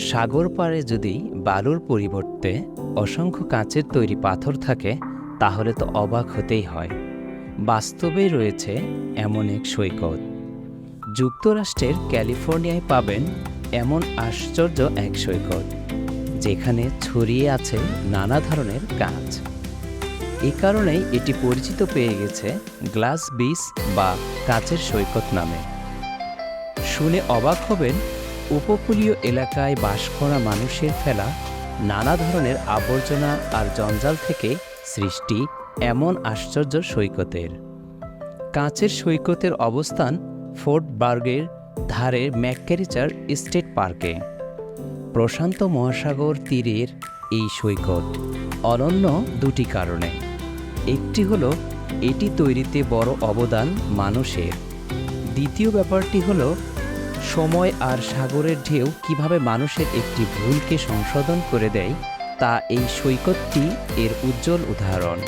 সাগর পাড়ে যদি বালুর পরিবর্তে অসংখ্য কাঁচের তৈরি পাথর থাকে তাহলে তো অবাক হতেই হয়। বাস্তবেই রয়েছে এমন এক সৈকত। যুক্তরাষ্ট্রের ক্যালিফোর্নিয়ায় পাবেন এমন আশ্চর্য এক সৈকত, যেখানে ছড়িয়ে আছে নানা ধরনের কাঁচ। এ কারণেই এটি পরিচিত পেয়ে গেছে গ্লাস বিচ বা কাঁচের সৈকত নামে। শুনে অবাক হবেন, উপকূলীয় এলাকায় বাস করা মানুষের ফেলা নানা ধরনের আবর্জনা আর জঞ্জাল থেকে সৃষ্টি এমন আশ্চর্য সৈকতের। কাঁচের সৈকতের অবস্থান ফোর্ট বার্গের ধারে ম্যাকক্যারিচার স্টেট পার্কে। প্রশান্ত মহাসাগর তীরের এই সৈকত অনন্য দুটি কারণে। একটি হলো এটি তৈরিতে বড় অবদান মানুষের। দ্বিতীয় ব্যাপারটি হলো সময় আর সাগরের ঢেউ কিভাবে মানুষের একটি ভুলকে সংশোধন করে দেয়, তা এই সৈকতটি এর উজ্জ্বল উদাহরণ।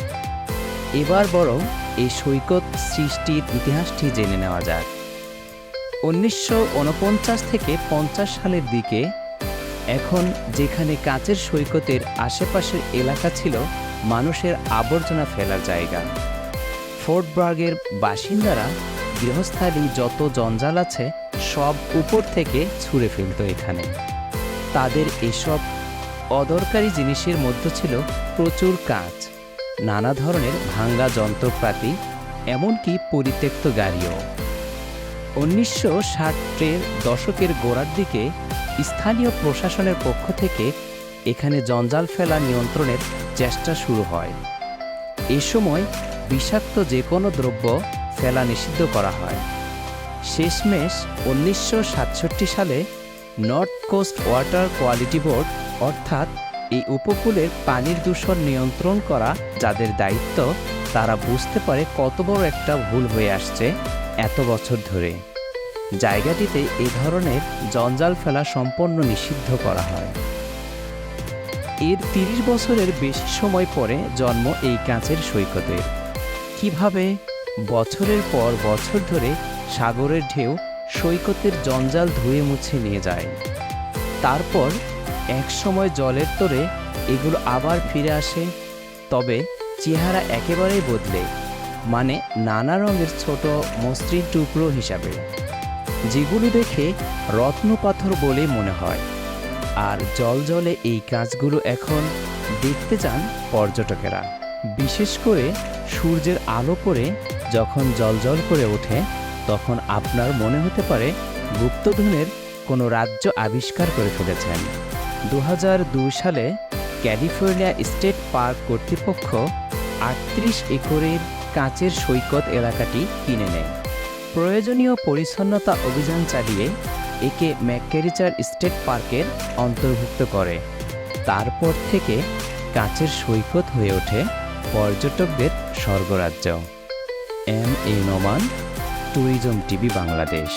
এবার বরং এই সৈকত সৃষ্টির ইতিহাসটি জেনে নেওয়া যাক। 1949 থেকে 50 সালের দিকে এখন যেখানে কাঁচের সৈকতের আশেপাশের এলাকা ছিল মানুষের আবর্জনা ফেলার জায়গা, ফোর্ট বার্গের বাসিন্দারা গৃহস্থালী যত জঞ্জাল আছে সব উপর থেকে ছুঁড়ে ফেলত এখানে। তাদের এসব অদরকারি জিনিসের মধ্যে ছিল প্রচুর কাঁচ, নানা ধরনের ভাঙ্গা যন্ত্রপাতি, এমনকি পরিত্যক্ত গাড়িও। 1960-এর দশকের গোড়ার দিকে স্থানীয় প্রশাসনের পক্ষ থেকে এখানে জঞ্জাল ফেলা নিয়ন্ত্রণের চেষ্টা শুরু হয়। এ সময় বিষাক্ত যে কোনো দ্রব্য ফেলা নিষিদ্ধ করা হয়। শেষমেশ 1967 সালে North Coast Water Quality Board, অর্থাৎ এই উপকূলের পানির দূষণ নিয়ন্ত্রণ করা যাদের দায়িত্ব, তারা বুঝতে পারে কত বড় একটা ভুল হয়ে আসছে এত বছর ধরে। জায়গাটিতে এ ধরনের জঞ্জাল ফেলা সম্পূর্ণ নিষিদ্ধ করা হয়। এর 30 বছরের বেশি সময় পরে জন্ম এই কাঁচের সৈকতের। কিভাবে বছরের পর বছর ধরে সাগরের ঢেউ সৈকতের জঞ্জাল ধুয়ে মুছে নিয়ে যায়, তারপর এক সময় জলের তোড়ে এগুলো আবার ফিরে আসে, তবে চেহারা একেবারেই বদলে, মানে নানা রঙের ছোট মসৃণ টুকরো হিসাবে, যেগুলো দেখে রত্ন পাথর বলে মনে হয়। আর জলে এই কাঁচগুলো এখন দেখতে যান পর্যটকেরা। বিশেষ করে সূর্যের আলো পড়ে যখন জ্বলজ্বল করে ওঠে, তখন আপনার মনে হতে পারে গুপ্তধনের কোনো রাজ্য আবিষ্কার করে ফেলেছেন। 2002 সালে ক্যালিফোর্নিয়া স্টেট পার্ক কর্তৃপক্ষ 38 একরের কাঁচের সৈকত এলাকাটি কিনে নেয়। প্রয়োজনীয় পরিচ্ছন্নতা অভিযান চালিয়ে একে ম্যাকক্যারিচার স্টেট পার্কের অন্তর্ভুক্ত করে। তারপর থেকে কাঁচের সৈকত হয়ে ওঠে পর্যটকদের স্বর্গরাজ্য। M A Noman, tourism TV Bangladesh.